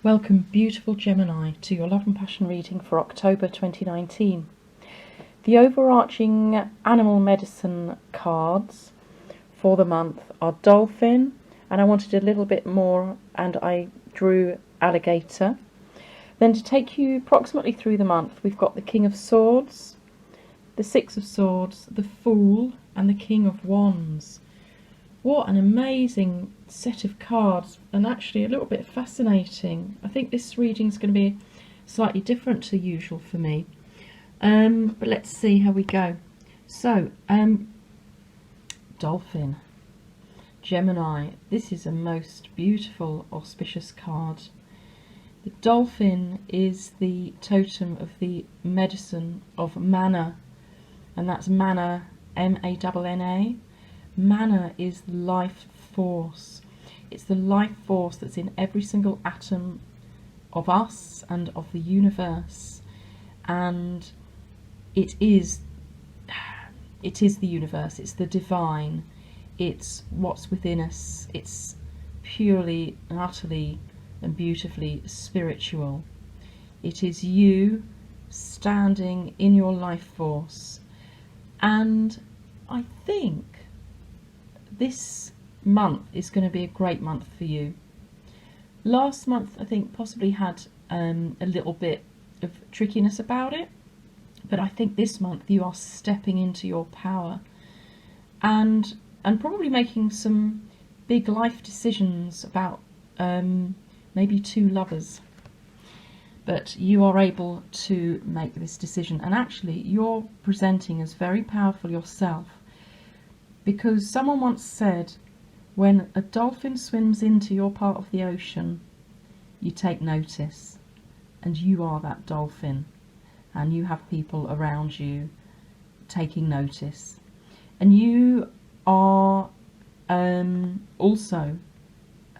Welcome, beautiful Gemini, to your Love and Passion reading for October 2019. The overarching animal medicine cards for the month are dolphin, and I wanted a little bit more, and I drew alligator. Then to take you approximately through the month, we've got the King of Swords, the Six of Swords, the Fool, and the King of Wands. What an amazing set of cards, and actually a little bit fascinating. I think this reading is going to be slightly different to usual for me. But let's see how we go. So, Dolphin, Gemini, this is a most beautiful, auspicious card. The dolphin is the totem of the medicine of mana, and that's mana, M-A-N-N-A. Mana is life force. It's the life force that's in every single atom of us and of the universe, and it is the universe. It's the divine. It's what's within us. It's purely and utterly and beautifully spiritual. It is you standing in your life force, and I think this month is going to be a great month for you. Last month I think possibly had a little bit of trickiness about it, but I think this month you are stepping into your power and probably making some big life decisions about maybe two lovers. But you are able to make this decision, and actually you're presenting as very powerful yourself, because someone once said, when a dolphin swims into your part of the ocean, you take notice, and you are that dolphin, and you have people around you taking notice, and you are also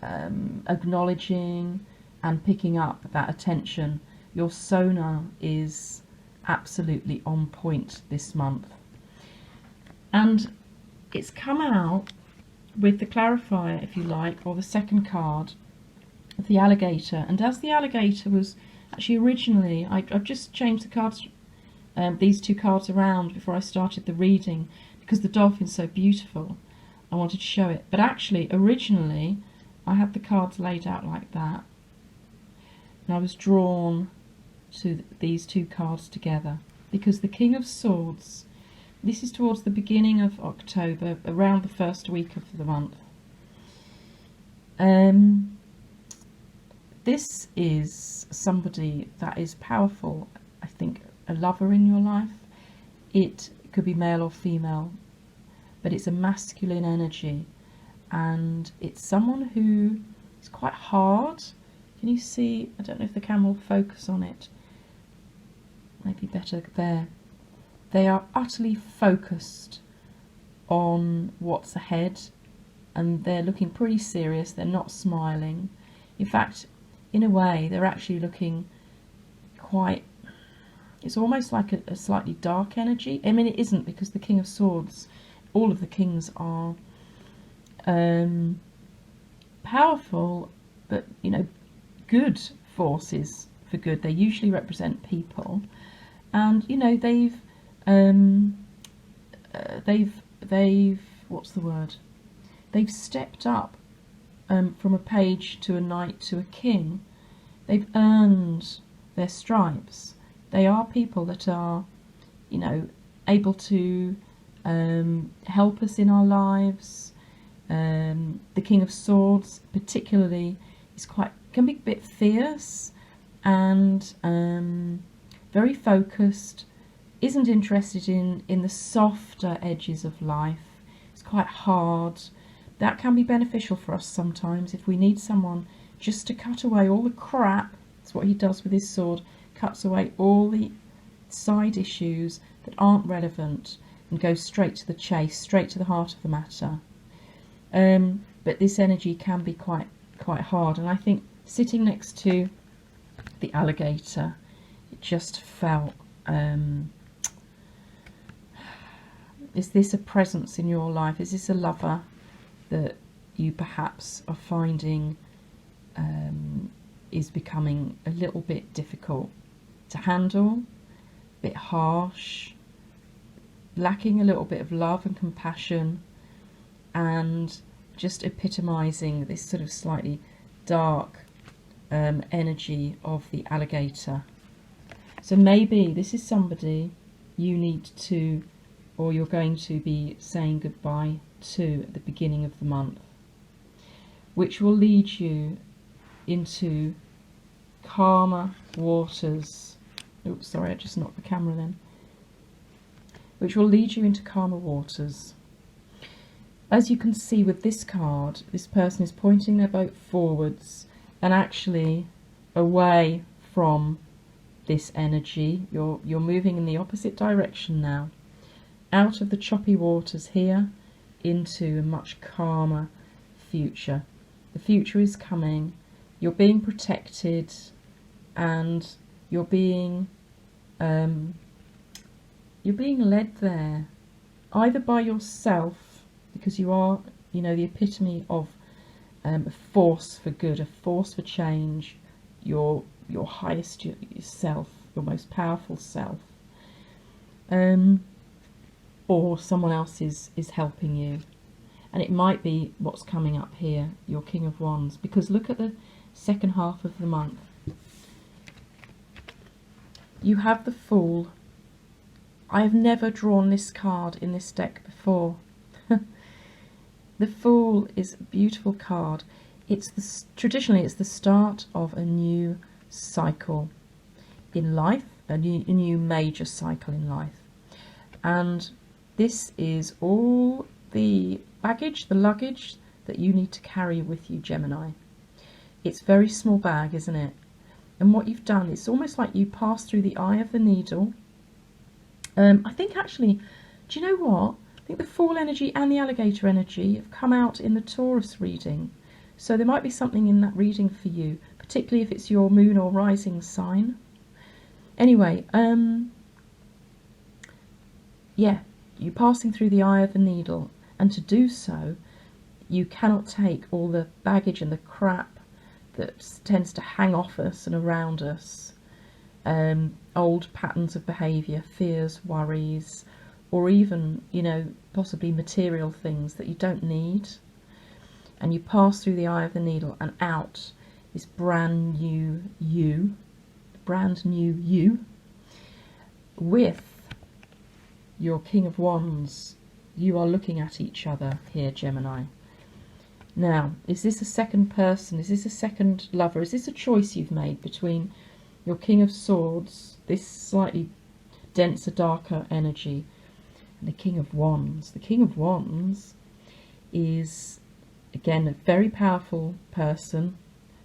acknowledging and picking up that attention. Your sonar is absolutely on point this month, and it's come out with the clarifier, if you like, or the second card of the alligator. And as the alligator was actually originally, I've just changed the cards, these two cards around before I started the reading, because the dolphin's so beautiful. I wanted to show it. But actually, originally, I had the cards laid out like that, and I was drawn to these two cards together, because the King of Swords, this is towards the beginning of October, around the first week of the month. This is somebody that is powerful, I think, a lover in your life. It could be male or female, but it's a masculine energy, and it's someone who is quite hard. Can you see? I don't know if the camera will focus on it. Maybe better there. They are utterly focused on what's ahead, and they're looking pretty serious. They're not smiling. In fact, in a way, they're actually looking quite, it's almost like a slightly dark energy. I mean, it isn't, because the King of Swords, all of the kings are powerful, but, you know, good forces for good. They usually represent people, and, you know, they've what's the word? They've stepped up from a page to a knight to a king. They've earned their stripes. They are people that are, you know, able to help us in our lives. The King of Swords, particularly, can be a bit fierce and very focused. Isn't interested in the softer edges of life. It's quite hard. That can be beneficial for us sometimes if we need someone just to cut away all the crap. That's what he does with his sword, cuts away all the side issues that aren't relevant and goes straight to the chase, straight to the heart of the matter. But this energy can be quite hard, and I think sitting next to the alligator, it just felt, is this a presence in your life? Is this a lover that you perhaps are finding is becoming a little bit difficult to handle, a bit harsh, lacking a little bit of love and compassion, and just epitomising this sort of slightly dark energy of the alligator. So maybe this is somebody you need to, or you're going to be saying goodbye to at the beginning of the month, which will lead you into calmer waters. Oops, sorry, I just knocked the camera then. Which will lead you into calmer waters. As you can see with this card, this person is pointing their boat forwards and actually away from this energy. You're moving in the opposite direction now, out of the choppy waters here into a much calmer future. The future is coming. You're being protected, and you're being led there, either by yourself, because you are, you know, the epitome of a force for good, a force for change, your highest self, your most powerful self, or someone else is helping you. And it might be what's coming up here, your King of Wands, because look at the second half of the month. You have the Fool. I have never drawn this card in this deck before. The Fool is a beautiful card. Traditionally it's the start of a new cycle in life, a new major cycle in life. And this is all the baggage, the luggage that you need to carry with you, Gemini. It's a very small bag, isn't it? And what you've done, it's almost like you pass through the eye of the needle. I think actually, do you know what? I think the Fool energy and the alligator energy have come out in the Taurus reading. So there might be something in that reading for you, particularly if it's your moon or rising sign. Anyway, yeah, you're passing through the eye of the needle, and to do so, you cannot take all the baggage and the crap that tends to hang off us and around us. Old patterns of behaviour, fears, worries, or even, you know, possibly material things that you don't need. And you pass through the eye of the needle and out this brand new you, with your King of Wands. You are looking at each other here, Gemini. Now, is this a second person? Is this a second lover? Is this a choice you've made between your King of Swords, this slightly denser, darker energy, and the King of Wands? The King of Wands is, again, a very powerful person.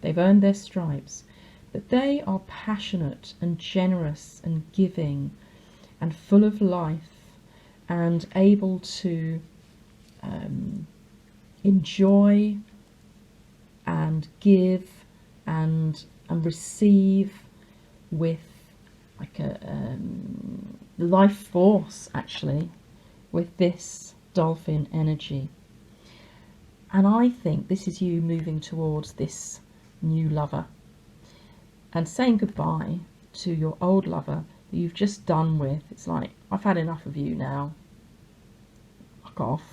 They've earned their stripes, but they are passionate and generous and giving and full of life and able to enjoy and give and receive with like a life force, actually, with this dolphin energy. And I think this is you moving towards this new lover and saying goodbye to your old lover that you've just done with. It's like, I've had enough of you now. Fuck off.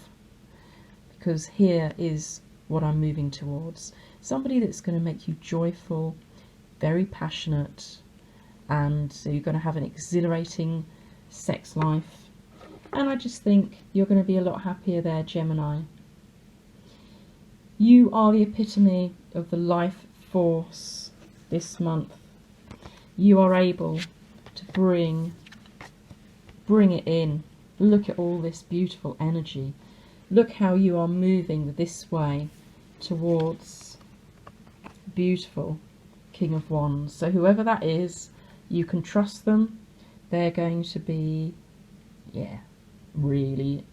Because here is what I'm moving towards. Somebody that's going to make you joyful, very passionate, and so you're going to have an exhilarating sex life. And I just think you're going to be a lot happier there, Gemini. You are the epitome of the life force this month. You are able to bring it in. Look at all this beautiful energy. Look how you are moving this way towards beautiful King of Wands. So whoever that is, you can trust them. They're going to be, yeah, really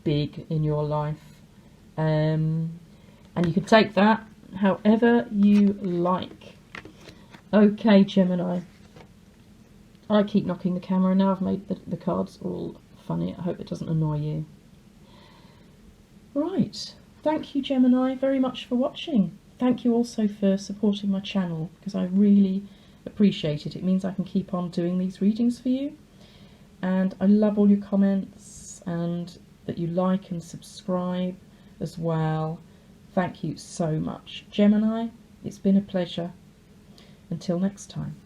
big in your life. And you can take that however you like. Okay, Gemini. I keep knocking the camera now. I've made the cards all funny. I hope it doesn't annoy you. Right. Thank you, Gemini, very much for watching. thank you also for supporting my channel, because I really appreciate it. It means I can keep on doing these readings for you. And I love all your comments and that you like and subscribe as well. Thank you so much. Gemini, it's been a pleasure. Until next time.